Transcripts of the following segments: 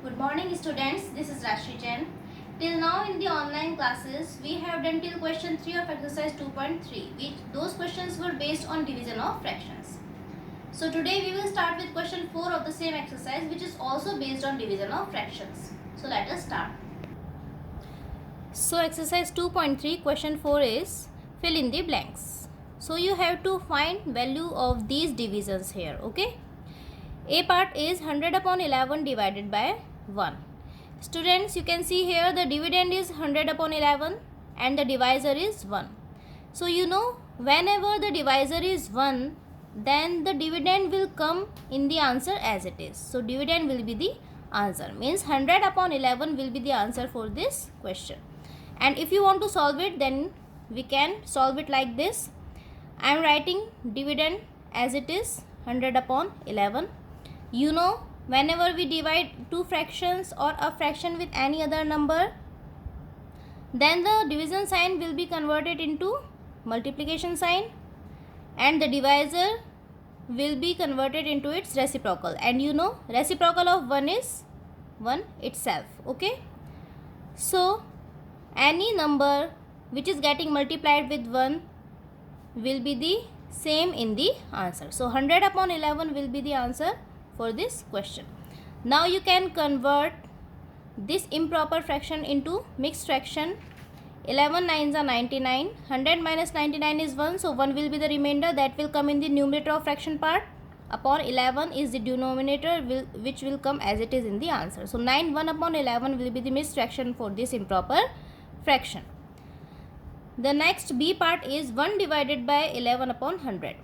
Good morning students, this is Rashmi Jain. Till now in the online classes, we have done till question 3 of exercise 2.3, which those questions were based on division of fractions. So today we will start with question 4 of the same exercise, which is also based on division of fractions. So let us start. So exercise 2.3 question 4 is fill in the blanks. So you have to find value of these divisions here, okay? A part is 100 upon 11 divided by 1. Students, you can see here the dividend is 100 upon 11 and the divisor is 1. So you know, whenever the divisor is 1, then the dividend will come in the answer as it is. So dividend will be the answer. Means 100 upon 11 will be the answer for this question. And if you want to solve it, then we can solve it like this. I am writing dividend as it is 100 upon 11. You know, whenever we divide two fractions or a fraction with any other number, then the division sign will be converted into multiplication sign and the divisor will be converted into its reciprocal. And you know, reciprocal of 1 is 1 itself, okay? So any number which is getting multiplied with 1 will be the same in the answer. So 100 upon 11 will be the answer for this question. Now you can convert this improper fraction into mixed fraction. 11 9s are 99. 100 minus 99 is 1. So 1 will be the remainder that will come in the numerator of fraction part. Upon 11 is the denominator which will come as it is in the answer. So 9 1 upon 11 will be the mixed fraction for this improper fraction. The next B part is 1 divided by 11 upon 100.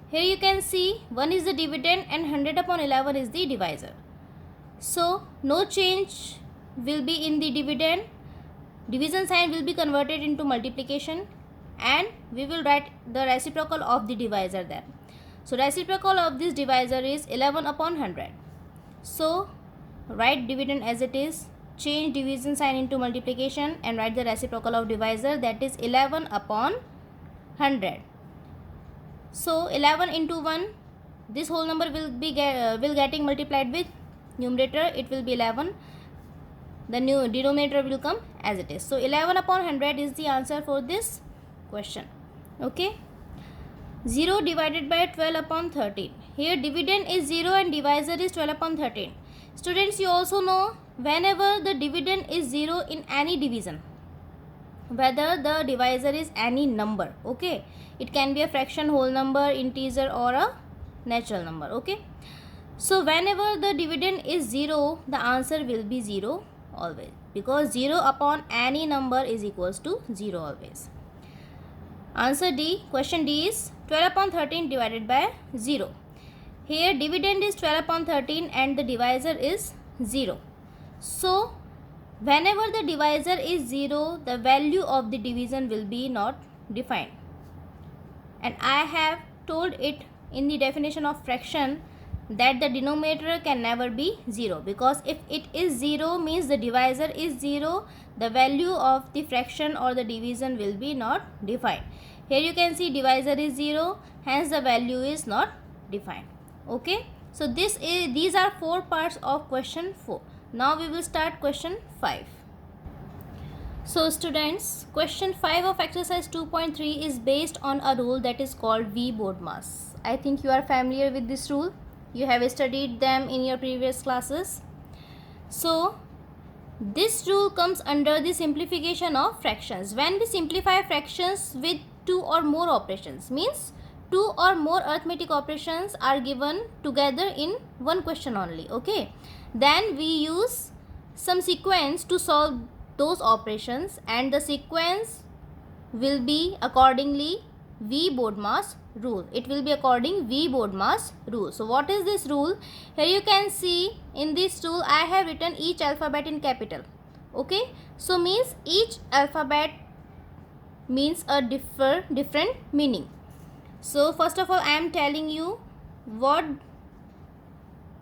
Here you can see 1 is the dividend and 100 upon 11 is the divisor. So no change will be in the dividend. Division sign will be converted into multiplication and we will write the reciprocal of the divisor then. So reciprocal of this divisor is 11 upon 100. So write dividend as it is. Change division sign into multiplication and write the reciprocal of divisor, that is 11 upon 100. So 11 into 1, this whole number will getting multiplied with numerator, it will be 11. The new denominator will come as it is. So 11 upon 100 is the answer for this question, okay? 0 divided by 12 upon 13. Here dividend is 0 and divisor is 12 upon 13. Students, you also know, whenever the dividend is 0 in any division, whether the divisor is any number, okay, it can be a fraction, whole number, integer or a natural number, okay. So whenever the dividend is 0, the answer will be 0 always, because 0 upon any number is equals to 0 always. Answer D, question D is 12 upon 13 divided by 0. Here dividend is 12 upon 13 and the divisor is 0. So whenever the divisor is 0, the value of the division will be not defined. And I have told it in the definition of fraction that the denominator can never be 0, because if it is 0 means the divisor is 0, the value of the fraction or the division will be not defined. Here you can see divisor is 0, hence the value is not defined, okay. So these are 4 parts of question 4. Now we will start question 5. So students, question 5 of exercise 2.3 is based on a rule that is called V BODMAS. I think you are familiar with this rule. You have studied them in your previous classes. So this rule comes under the simplification of fractions. When we simplify fractions with 2 or more operations, means 2 or more arithmetic operations are given together in one question only, okay, then we use some sequence to solve those operations and the sequence will be accordingly V BODMAS rule. It will be according V BODMAS rule. So what is this rule? Here you can see in this rule I have written each alphabet in capital, okay. So means each alphabet means a different meaning. So first of all I am telling you what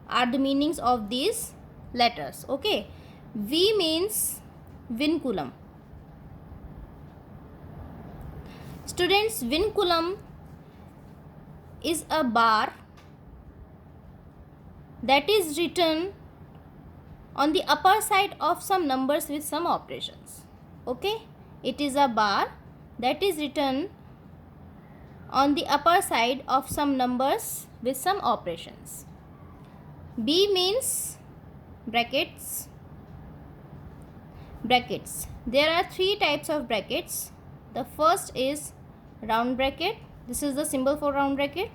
are the meanings of these letters, okay. V means vinculum. Students, vinculum is a bar that is written on the upper side of some numbers with some operations. Okay, it is a bar that is written on the upper side of some numbers with some operations. B means brackets. Brackets. There are three types of brackets. The first is round bracket. This is the symbol for round bracket.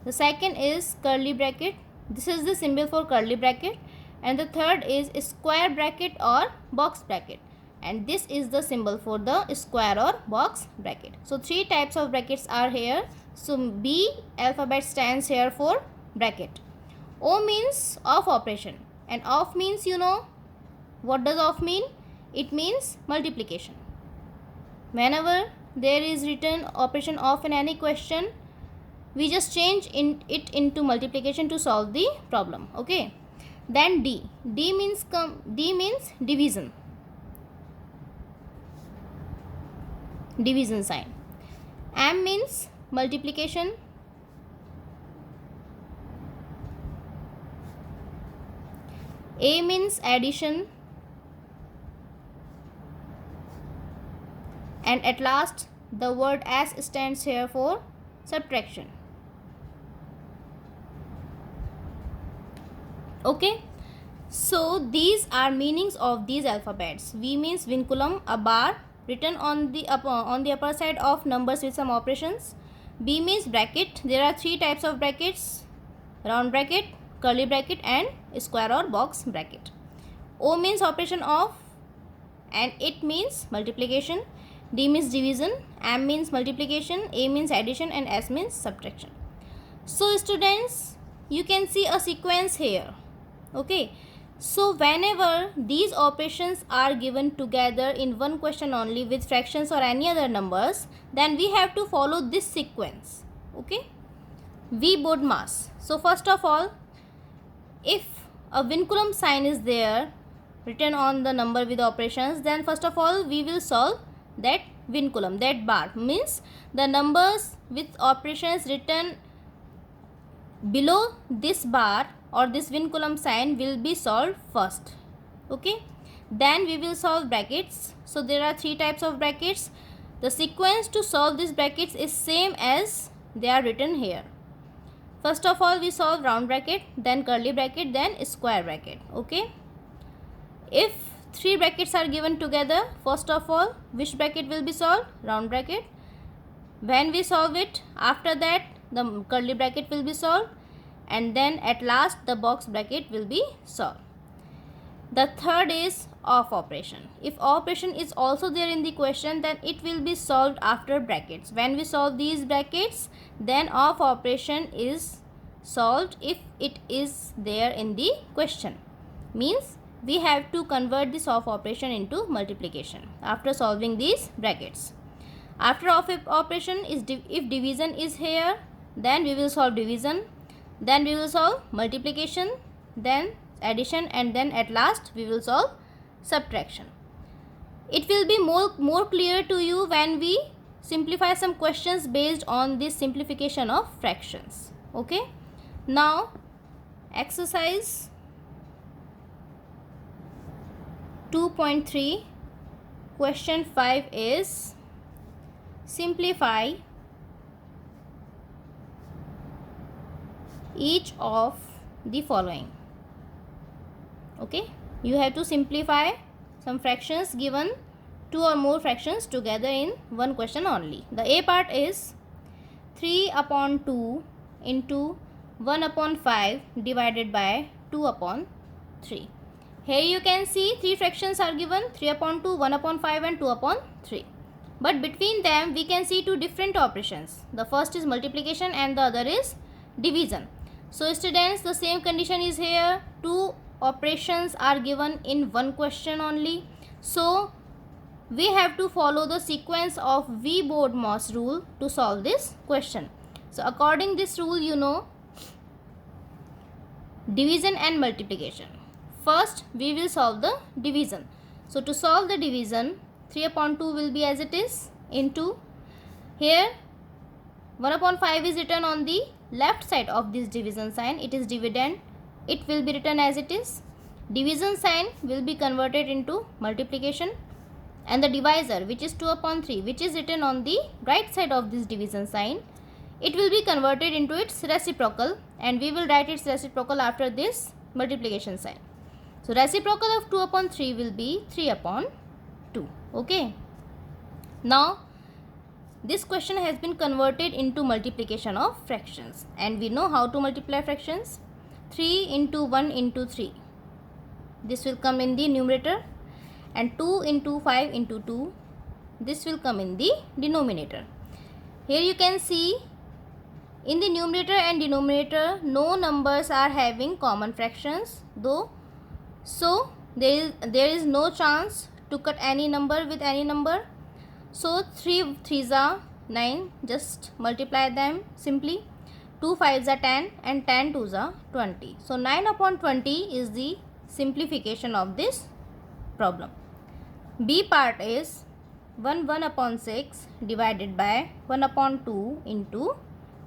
The second is curly bracket. This is the symbol for curly bracket. And the third is square bracket or box bracket. And this is the symbol for the square or box bracket. So three types of brackets are here. So B alphabet stands here for bracket. O means of operation. And of means, you know, what does of mean? It means multiplication. Whenever there is written operation of in any question, we just change it into multiplication to solve the problem. Okay. Then D. D means division. Division sign. M means multiplication. A means addition. And at last the word S stands here for subtraction. Okay, so these are meanings of these alphabets. V means vinculum, a bar written on the upper side of numbers with some operations. B means bracket. There are three types of brackets: round bracket, curly bracket, and square or box bracket. O means operation of, and it means multiplication. D means division, M means multiplication, A means addition, and S means subtraction. So students, you can see a sequence here. Okay, so whenever these operations are given together in one question only with fractions or any other numbers, then we have to follow this sequence. Okay, V BODMAS. So first of all, if a vinculum sign is there written on the number with operations, then first of all we will solve that vinculum, that bar. Means the numbers with operations written below this bar or this vinculum sign will be solved first. Okay, then we will solve brackets. So there are three types of brackets. The sequence to solve these brackets is same as they are written here. First of all we solve round bracket, then curly bracket, then square bracket. Okay, if three brackets are given together, first of all which bracket will be solved? Round bracket. When we solve it, after that the curly bracket will be solved, and then at last the box bracket will be solved. The third is of operation. If operation is also there in the question, then it will be solved after brackets. When we solve these brackets, then of operation is solved if it is there in the question. Means we have to convert this of operation into multiplication after solving these brackets. After of operation is if division is here, then we will solve division, then we will solve multiplication, then addition, and then at last we will solve subtraction. It will be more clear to you when we simplify some questions based on this simplification of fractions. Okay, now exercise 2.3 question 5 is simplify each of the following. Okay, you have to simplify some fractions given two or more fractions together in one question only. The A part is 3/2 into 1/5 divided by 2/3. Here you can see three fractions are given: 3/2, 1/5 and 2/3. But between them we can see two different operations. The first is multiplication and the other is division. So students, the same condition is here. Two operations are given in one question only. So we have to follow the sequence of V BODMAS rule to solve this question. So according this rule, you know, division and multiplication. First we will solve the division. So to solve the division, 3/2 will be as it is into, here 1/5 is written on the left side of this division sign. It is dividend, it will be written as it is. division sign will be converted into multiplication, and the divisor, which is 2 upon 3, which is written on the right side of this division sign, it will be converted into its reciprocal, and we will write its reciprocal after this multiplication sign. So reciprocal of 2 upon 3 will be 3 upon 2. Okay. Now this question has been converted into multiplication of fractions, and we know how to multiply fractions. 3 into 1 into 3. This will come in the numerator, and 2 into 5 into 2. This will come in the denominator. Here you can see in the numerator and denominator no numbers are having common fractions, though, so there is no chance to cut any number with any number. So 3 3s are 9, just multiply them simply. 2 5s are 10 and 10 2s are 20. So 9 upon 20 is the simplification of this problem. B part is 1 upon 6 divided by 1 upon 2 into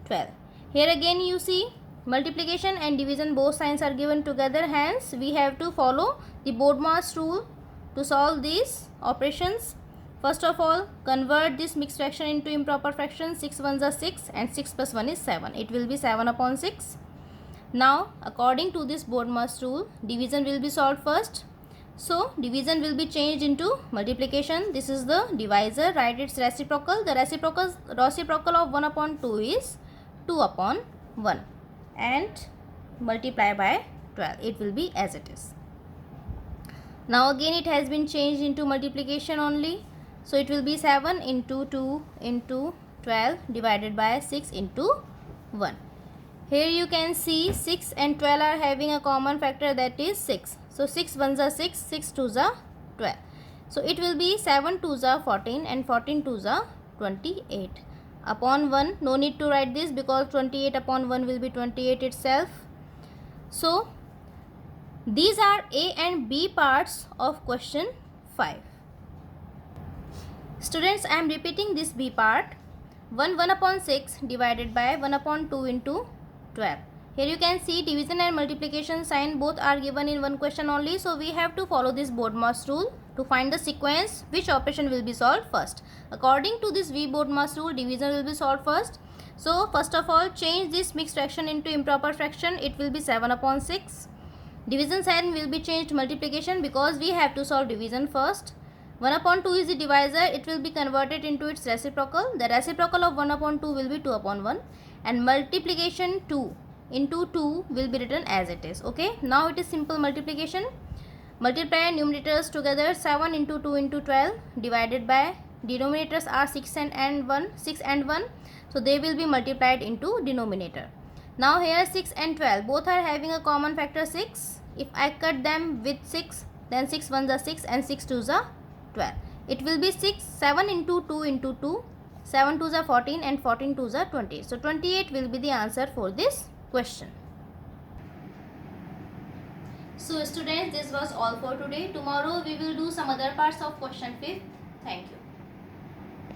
12. Here again you see multiplication and division both signs are given together, hence we have to follow the BODMAS rule to solve these operations. First of all, convert this mixed fraction into improper fraction. 6 1s are 6 and 6 plus 1 is 7. It will be 7 upon 6. Now according to this BODMAS rule, division will be solved first. So division will be changed into multiplication. This is the divisor, write its reciprocal. The reciprocal of 1 upon 2 is 2 upon 1, and multiply by 12. It will be as it is. Now again it has been changed into multiplication only. So it will be 7 into 2 into 12 divided by 6 into 1. Here you can see 6 and 12 are having a common factor, that is 6. So 6 1s are 6, 6 2s are 12. So it will be 7 2s are 14 and 14 2s are 28. Upon 1, no need to write this because 28 upon 1 will be 28 itself. So these are A and B parts of question 5. Students, I am repeating this B part. 1 upon 6 divided by 1 upon 2 into 12. Here you can see division and multiplication sign both are given in one question only. So we have to follow this BODMAS rule to find the sequence which operation will be solved first. According to this BODMAS rule, division will be solved first. So first of all, change this mixed fraction into improper fraction. It will be 7 upon 6. Division sign will be changed to multiplication because we have to solve division first. 1 upon 2 is the divisor. It will be converted into its reciprocal. The reciprocal of 1 upon 2 will be 2 upon 1. And multiplication 2 into 2 will be written as it is. Okay. Now it is simple multiplication. Multiply numerators together. 7 into 2 into 12 divided by denominators are 6 and 1. So they will be multiplied into denominator. Now here 6 and 12 both are having a common factor 6. If I cut them with 6, then 6 1s are 6 and 6 2s are 12. It will be 7 into 2 into 2. 7 2s are 14 and 14 2s are 20. So 28 will be the answer for this question. So students, this was all for today. Tomorrow we will do some other parts of question 5. Thank you.